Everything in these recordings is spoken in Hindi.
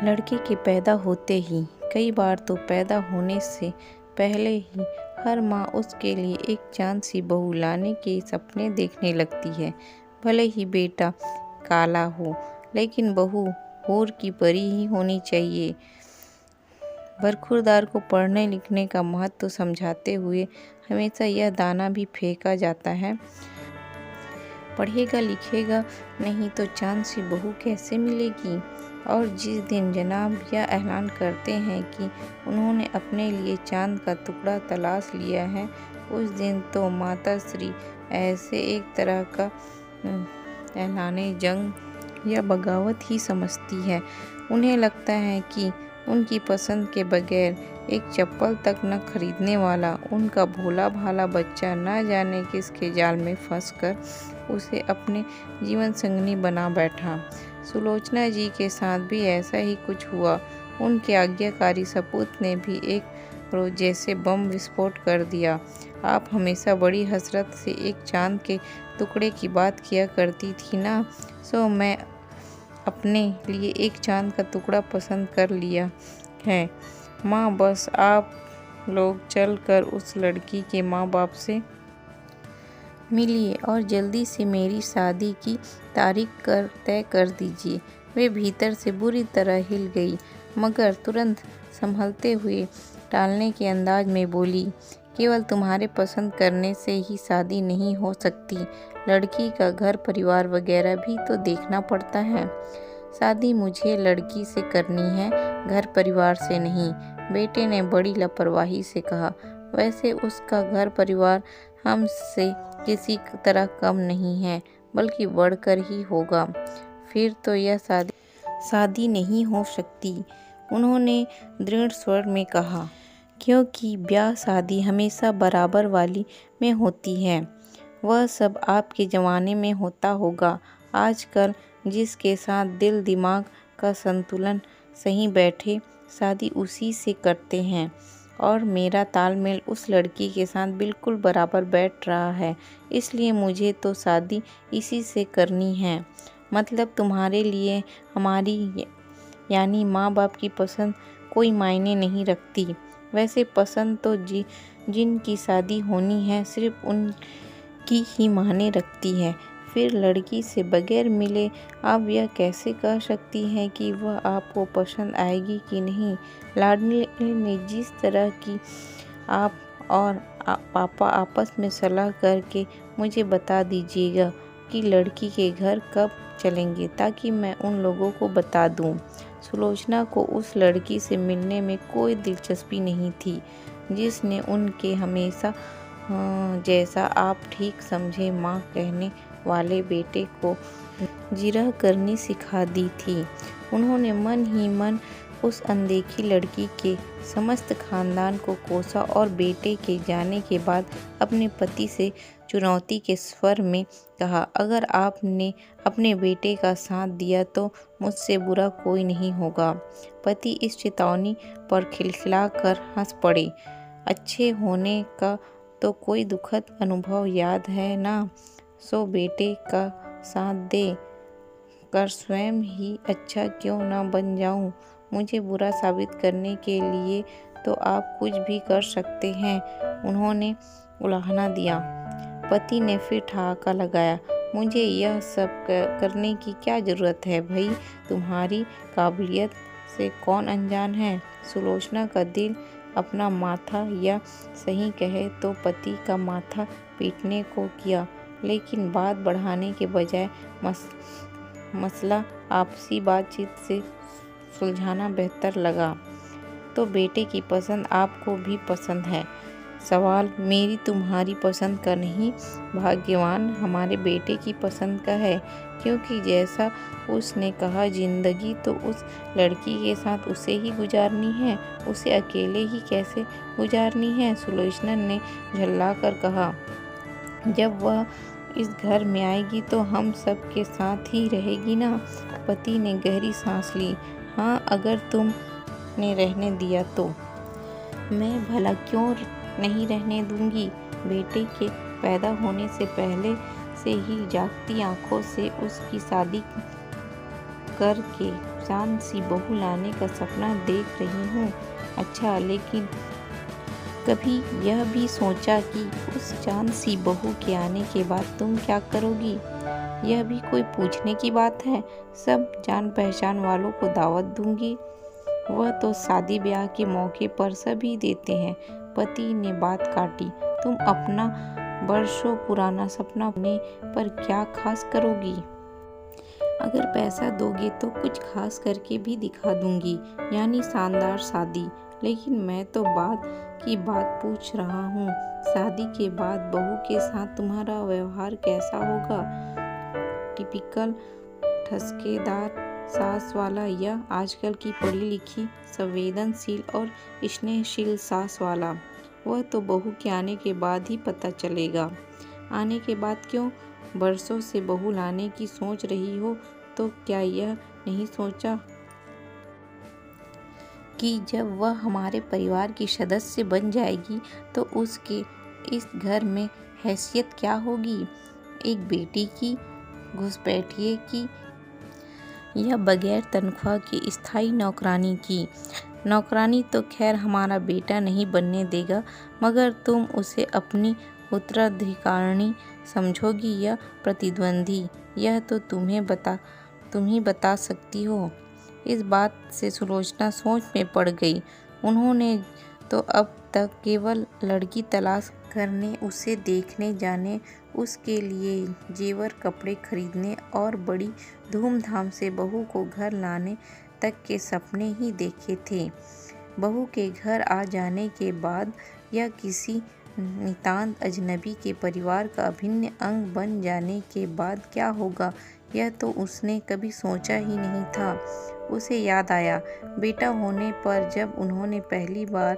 लड़के के पैदा होते ही, कई बार तो पैदा होने से पहले ही हर माँ उसके लिए एक चाँद सी बहू लाने के सपने देखने लगती है। भले ही बेटा काला हो, लेकिन बहू हूर की परी ही होनी चाहिए। बरखुरदार को पढ़ने लिखने का महत्व समझाते हुए हमेशा यह दाना भी फेंका जाता है, पढ़ेगा लिखेगा नहीं तो चाँद सी बहू कैसे मिलेगी। और जिस दिन जनाब यह ऐलान करते हैं कि उन्होंने अपने लिए चाँद का टुकड़ा तलाश लिया है, उस दिन तो माता श्री ऐसे एक तरह का ऐलाने जंग या बगावत ही समझती है। उन्हें लगता है कि उनकी पसंद के बगैर एक चप्पल तक न खरीदने वाला उनका भोला भाला बच्चा न जाने किसके जाल में फंसकर उसे अपने जीवन संगनी बना बैठा। सुलोचना जी के साथ भी ऐसा ही कुछ हुआ। उनके आज्ञाकारी सपूत ने भी एक रोज जैसे बम विस्फोट कर दिया। आप हमेशा बड़ी हसरत से एक चांद के टुकड़े की बात किया करती थी ना, सो मैं अपने लिए एक चांद का टुकड़ा पसंद कर लिया है माँ। बस आप लोग चल कर उस लड़की के माँ बाप से मिलिए और जल्दी से मेरी शादी की तारीख तय कर दीजिए। वे भीतर से बुरी तरह हिल गई, मगर तुरंत संभलते हुए टालने के अंदाज में बोली, केवल तुम्हारे पसंद करने से ही शादी नहीं हो सकती। लड़की का घर परिवार वगैरह भी तो देखना पड़ता है। शादी मुझे लड़की से करनी है, घर परिवार से नहीं, बेटे ने बड़ी लापरवाही से कहा। वैसे उसका घर परिवार हमसे किसी तरह कम नहीं है, बल्कि बढ़कर ही होगा। फिर तो यह शादी नहीं हो सकती, उन्होंने दृढ़ स्वर में कहा, क्योंकि ब्याह शादी हमेशा बराबर वाली में होती है। वह सब आपके ज़माने में होता होगा। आजकल जिसके साथ दिल दिमाग का संतुलन सही बैठे, शादी उसी से करते हैं। और मेरा तालमेल उस लड़की के साथ बिल्कुल बराबर बैठ रहा है, इसलिए मुझे तो शादी इसी से करनी है। मतलब तुम्हारे लिए हमारी यानी माँ बाप की पसंद कोई मायने नहीं रखती। वैसे पसंद तो जिनकी शादी होनी है सिर्फ उनकी ही मायने रखती है। फिर लड़की से बगैर मिले आप यह कैसे कह सकती हैं कि वह आपको पसंद आएगी कि नहीं। लाडली ने जिस तरह की आप और पापा आपस में सलाह करके मुझे बता दीजिएगा कि लड़की के घर कब चलेंगे, ताकि मैं उन लोगों को बता दूं। सुलोचना को उस लड़की से मिलने में कोई दिलचस्पी नहीं थी जिसने उनके हमेशा जैसा आप ठीक समझे माँ कहने वाले बेटे को जिरह करनी सिखा दी थी। उन्होंने मन ही मन उस अनदेखी लड़की के समस्त खानदान को कोसा और बेटे के जाने के बाद अपने पति से चुनौती के स्वर में कहा, अगर आपने अपने बेटे का साथ दिया तो मुझसे बुरा कोई नहीं होगा। पति इस चेतावनी पर खिलखिलाकर हंस पड़े। अच्छे होने का तो कोई दुखद अनुभव याद है ना, सो बेटे का साथ दे कर स्वयं ही अच्छा क्यों न बन जाऊं। मुझे बुरा साबित करने के लिए तो आप कुछ भी कर सकते हैं, उन्होंने उलाहना दिया। पति ने फिर ठहाका लगाया, मुझे यह सब करने की क्या जरूरत है भाई, तुम्हारी काबिलियत से कौन अनजान है। सुलोचना का दिल अपना माथा या सही कहे तो पति का माथा पीटने को किया, लेकिन बात बढ़ाने के बजाय मसला आपसी बातचीत से सुलझाना बेहतर लगा। तो बेटे की पसंद आपको भी पसंद है। सवाल मेरी तुम्हारी पसंद का नहीं, भाग्यवान हमारे बेटे की पसंद का है, क्योंकि जैसा उसने कहा जिंदगी तो उस लड़की के साथ उसे ही गुजारनी है, उसे अकेले ही कैसे गुजारनी है। सुलोचना ने झल्लाकर कहा, जब वह इस घर में आएगी तो हम सब के साथ ही रहेगी ना। पति ने गहरी सांस ली, हाँ अगर तुमने रहने दिया तो। मैं भला क्यों नहीं रहने दूंगी। बेटे के पैदा होने से पहले से ही जागती आंखों से उसकी शादी करके चांद सी बहू लाने का सपना देख रही हूँ। अच्छा, लेकिन कभी यह भी सोचा कि उस चांद सी बहू के आने के बाद तुम क्या करोगी? यह भी कोई पूछने की बात है? सब जान पहचान वालों को दावत दूंगी। वह तो शादी ब्याह के मौके पर सभी देते हैं। पति ने बात काटी। तुम अपना वर्षों पुराना सपना अपने पर क्या खास करोगी? अगर पैसा दोगे तो कुछ खास करके भी दिखा दूंगी, यानी शानदार शादी। लेकिन मैं तो बाद की बात पूछ रहा हूँ। शादी के बाद बहू के साथ तुम्हारा व्यवहार कैसा होगा? टिपिकल ठसकेदार सास वाला या आजकल की पढ़ी लिखी संवेदनशील और स्नेहशील सास वाला? वह तो बहू के आने के बाद ही पता चलेगा। आने के बाद क्यों? बरसों से बहू लाने की सोच रही हो तो क्या यह नहीं सोचा कि जब वह हमारे परिवार की सदस्य बन जाएगी तो उसके इस घर में हैसियत क्या होगी? एक बेटी की, घुसपैठिए की, या बगैर तनख्वाह की स्थायी नौकरानी की? नौकरानी तो खैर हमारा बेटा नहीं बनने देगा, मगर तुम उसे अपनी उत्तराधिकारिणी समझोगी या प्रतिद्वंदी? यह तो तुम ही बता सकती हो। इस बात से सुलोचना सोच में पड़ गई। उन्होंने तो अब तक केवल लड़की तलाश करने, उसे देखने जाने, उसके लिए जेवर कपड़े खरीदने और बड़ी धूमधाम से बहू को घर लाने तक के सपने ही देखे थे। बहू के घर आ जाने के बाद या किसी नितांत अजनबी के परिवार का अभिन्न अंग बन जाने के बाद क्या होगा, यह तो उसने कभी सोचा ही नहीं था। उसे याद आया, बेटा होने पर जब उन्होंने पहली बार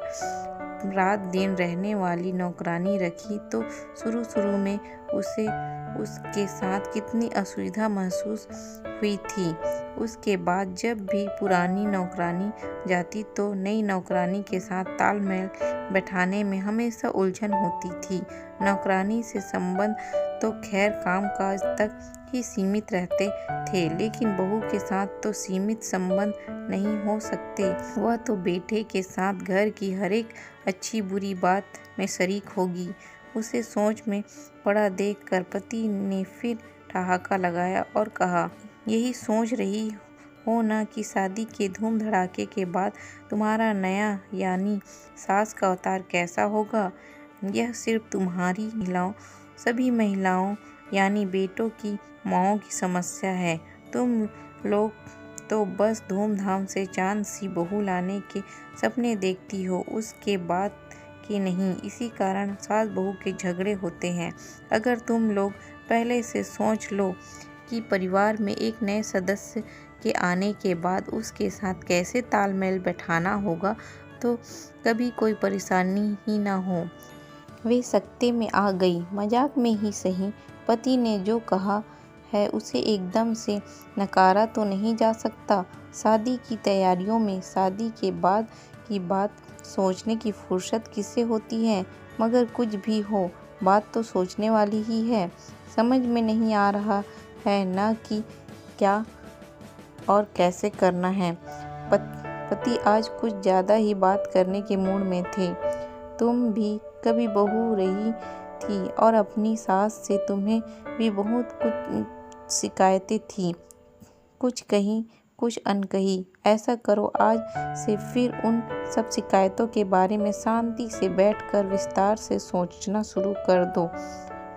रात दिन रहने वाली नौकरानी रखी तो शुरू में उसे उसके साथ कितनी असुविधा महसूस हुई थी। उसके बाद जब भी पुरानी नौकरानी जाती तो नई नौकरानी के साथ तालमेल बैठाने में हमेशा उलझन होती थी। नौकरानी से संबंध तो खैर कामकाज तक ही सीमित रहते थे, लेकिन बहू के साथ तो सीमित संबंध नहीं हो सकते। वह तो बेटे के साथ घर की हर एक अच्छी बुरी बात में शरीक होगी। उसे सोच में पड़ा देखकर पति ने फिर ठहाका लगाया और कहा, यही सोच रही हो ना कि शादी के धूम धड़ाके के बाद तुम्हारा नया यानी सास का अवतार कैसा होगा? यह सिर्फ तुम्हारी सभी महिलाओं यानी बेटों की माँओं की समस्या है। तुम लोग तो बस धूमधाम से चांद सी बहू लाने के सपने देखती हो, उसके बाद के नहीं। इसी कारण सास बहू के झगड़े होते हैं। अगर तुम लोग पहले से सोच लो कि परिवार में एक नए सदस्य के आने के बाद उसके साथ कैसे तालमेल बैठाना होगा तो कभी कोई परेशानी ही ना हो। वे सकते में आ गई। मजाक में ही सही, पति ने जो कहा है उसे एकदम से नकारा तो नहीं जा सकता। शादी की तैयारियों में शादी के बाद की बात सोचने की फुर्सत किसे होती है? मगर कुछ भी हो, बात तो सोचने वाली ही है। समझ में नहीं आ रहा है ना कि क्या और कैसे करना है। पति आज कुछ ज़्यादा ही बात करने के मूड में थे। तुम भी कभी बहू रही थी और अपनी सास से तुम्हें भी बहुत कुछ शिकायतें थी, कुछ कही कुछ अनकही। ऐसा करो, आज से फिर उन सब शिकायतों के बारे में शांति से बैठकर विस्तार से सोचना शुरू कर दो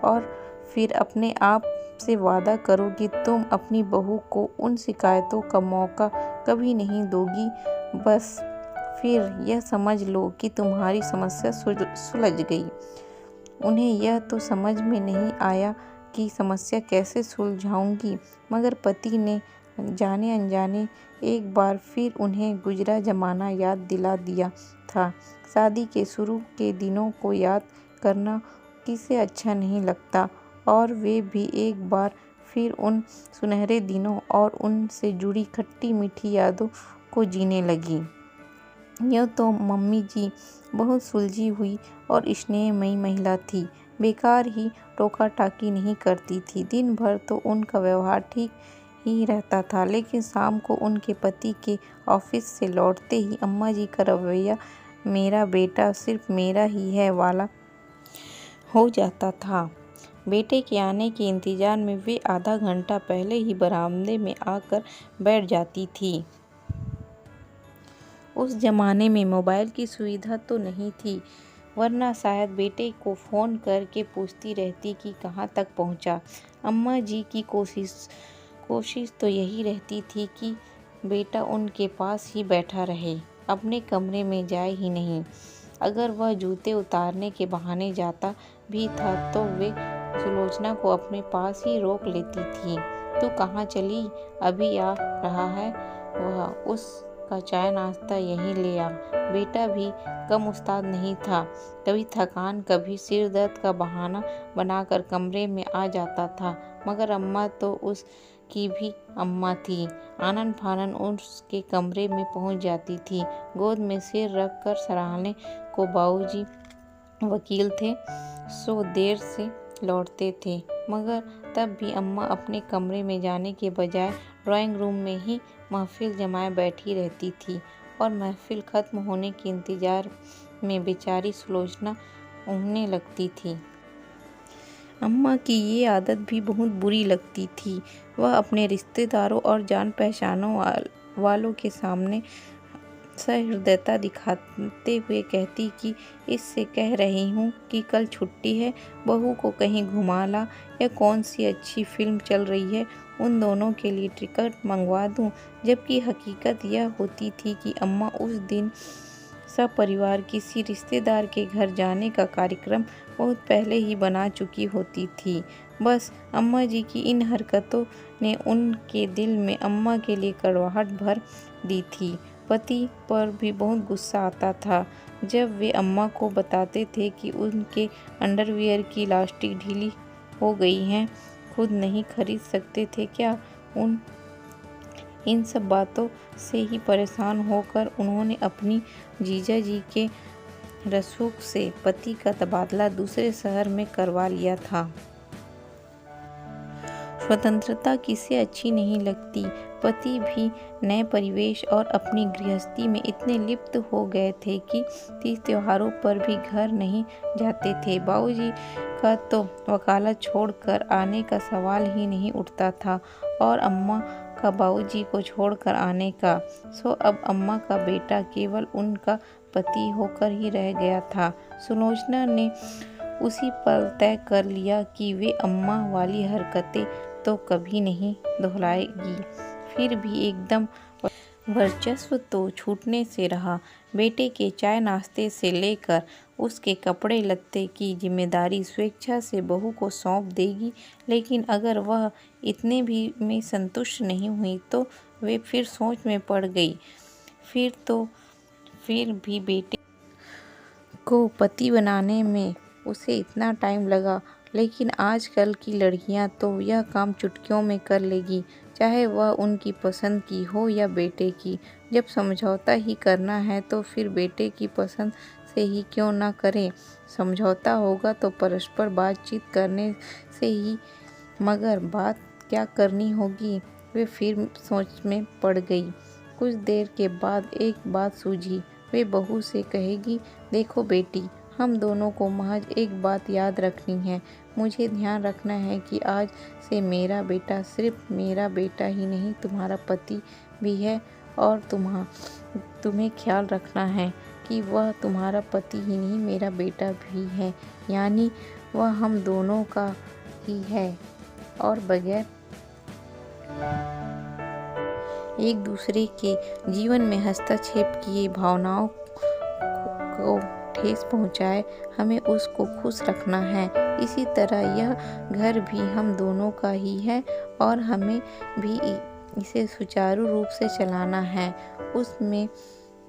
और फिर अपने आप से वादा करो कि तुम अपनी बहू को उन शिकायतों का मौका कभी नहीं दोगी। बस फिर यह समझ लो कि तुम्हारी समस्या सुलझ गई। उन्हें यह तो समझ में नहीं आया कि समस्या कैसे सुलझाऊंगी, मगर पति ने जाने अनजाने एक बार फिर उन्हें गुजरा जमाना याद दिला दिया था। शादी के शुरू के दिनों को याद करना किसे अच्छा नहीं लगता, और वे भी एक बार फिर उन सुनहरे दिनों और उनसे जुड़ी खट्टी मीठी यादों को जीने लगी। यह तो मम्मी जी बहुत सुलझी हुई और स्नेहमयी महिला थी। बेकार ही टोका टाकी नहीं करती थी। दिन भर तो उनका व्यवहार ठीक ही रहता था। लेकिन शाम को उनके पति के ऑफिस से लौटते ही अम्मा जी का रवैया मेरा बेटा सिर्फ मेरा ही है वाला हो जाता था। बेटे के आने के इंतजार में वे आधा घंटा पहले ही बरामदे में आकर बैठ जाती थी। उस जमाने में मोबाइल की सुविधा तो नहीं थी, वरना शायद बेटे को फ़ोन करके पूछती रहती कि कहाँ तक पहुँचा। अम्मा जी की कोशिश तो यही रहती थी कि बेटा उनके पास ही बैठा रहे, अपने कमरे में जाए ही नहीं। अगर वह जूते उतारने के बहाने जाता भी था तो वे सुलोचना को अपने पास ही रोक लेती थी। तू कहाँ चली? अभी आ रहा है वह, उसका चाय नाश्ता यहीं ले आ। बेटा भी कम उस्ताद नहीं था, कभी थकान कभी सिर दर्द का बहाना बनाकर कमरे में आ जाता था। मगर अम्मा तो उसकी भी अम्मा थी, आनन फानन उसके कमरे में पहुंच जाती थी। गोद में सिर रख कर सराहने को बाबूजी वकील थे, सो देर से लौटते थे। मगर तब भी अम्मा अपने कमरे में जाने के बजाय ड्राइंग रूम में ही महफिल जमाए बैठी रहती थी और महफिल खत्म होने के इंतजार में बेचारी सुलोचना ऊँघने लगती थी। अम्मा की ये आदत भी बहुत बुरी लगती थी। वह अपने रिश्तेदारों और जान पहचानों वालों के सामने सहृदयता दिखाते हुए कहती कि इससे कह रही हूँ कि कल छुट्टी है, बहू को कहीं घुमा ला, या कौन सी अच्छी फिल्म चल रही है उन दोनों के लिए टिकट मंगवा दूँ। जबकि हकीकत यह होती थी कि अम्मा उस दिन सब परिवार किसी रिश्तेदार के घर जाने का कार्यक्रम बहुत पहले ही बना चुकी होती थी। बस अम्मा जी की इन हरकतों ने उनके दिल में अम्मा के लिए कड़वाहट भर दी थी। पति पर भी बहुत गुस्सा आता था जब वे अम्मा को बताते थे कि उनके अंडरवियर की लास्टिक ढीली हो गई है, खुद नहीं खरीद सकते थे क्या? इन सब बातों से ही परेशान होकर उन्होंने अपनी जीजा जी के रसूख से पति का तबादला दूसरे शहर में करवा लिया था। स्वतंत्रता किसे अच्छी नहीं लगती। पति भी नए परिवेश और अपनी गृहस्थी में इतने लिप्त हो गए थे कि तीज त्योहारों पर भी घर नहीं जाते थे। बाबूजी का तो वकालत छोड़कर आने का सवाल ही नहीं उठता था और अम्मा का बाबूजी को छोड़कर आने का। सो अब अम्मा का बेटा केवल उनका पति होकर ही रह गया था। सुलोचना ने उसी पल तय कर लिया कि वे अम्मा वाली हरकतें तो कभी नहीं दोहराएगी। फिर भी एकदम वर्चस्व तो छूटने से रहा। बेटे के चाय नाश्ते से लेकर उसके कपड़े लत्ते की जिम्मेदारी स्वेच्छा से बहू को सौंप देगी। लेकिन अगर वह इतने भी में संतुष्ट नहीं हुई तो वे फिर सोच में पड़ गई। फिर भी बेटे को पति बनाने में उसे इतना टाइम लगा, लेकिन आजकल की लड़कियां तो यह काम चुटकियों में कर लेगी, चाहे वह उनकी पसंद की हो या बेटे की। जब समझौता ही करना है तो फिर बेटे की पसंद से ही क्यों ना करें। समझौता होगा तो परस्पर बातचीत करने से ही, मगर बात क्या करनी होगी। वे फिर सोच में पड़ गई। कुछ देर के बाद एक बात सूझी। वे बहू से कहेगी, देखो बेटी, हम दोनों को महज एक बात याद रखनी है। मुझे ध्यान रखना है कि आज से मेरा बेटा सिर्फ मेरा बेटा ही नहीं, तुम्हारा पति भी है, और तुम्हें ख्याल रखना है कि वह तुम्हारा पति ही नहीं, मेरा बेटा भी है, यानी वह हम दोनों का ही है और बगैर एक दूसरे के जीवन में हस्तक्षेप किए भावनाओं को ठेस पहुंचाए हमें उसको खुश रखना है। इसी तरह यह घर भी हम दोनों का ही है और हमें भी इसे सुचारू रूप से चलाना है। उसमें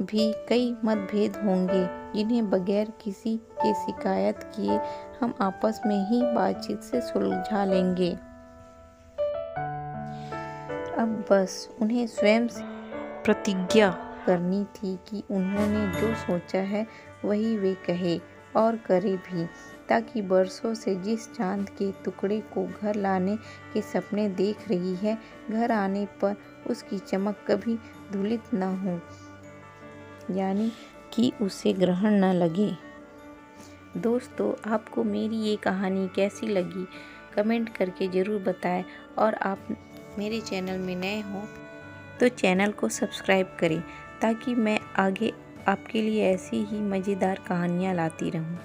भी कई मतभेद होंगे जिन्हें बगैर किसी के शिकायत किए हम आपस में ही बातचीत से सुलझा लेंगे। अब बस उन्हें स्वयं से प्रतिज्ञा करनी थी कि उन्होंने जो सोचा है वही वे कहे और करे भी। ताकि बरसों से जिस चांद के टुकड़े को घर लाने के सपने देख रही है, घर आने पर उसकी चमक कभी धूलित न हो, यानी कि उसे ग्रहण न लगे। दोस्तों, आपको मेरी ये कहानी कैसी लगी कमेंट करके ज़रूर बताएं, और आप मेरे चैनल में नए हो तो चैनल को सब्सक्राइब करें ताकि मैं आगे आपके लिए ऐसी ही मज़ेदार कहानियाँ लाती रहूं।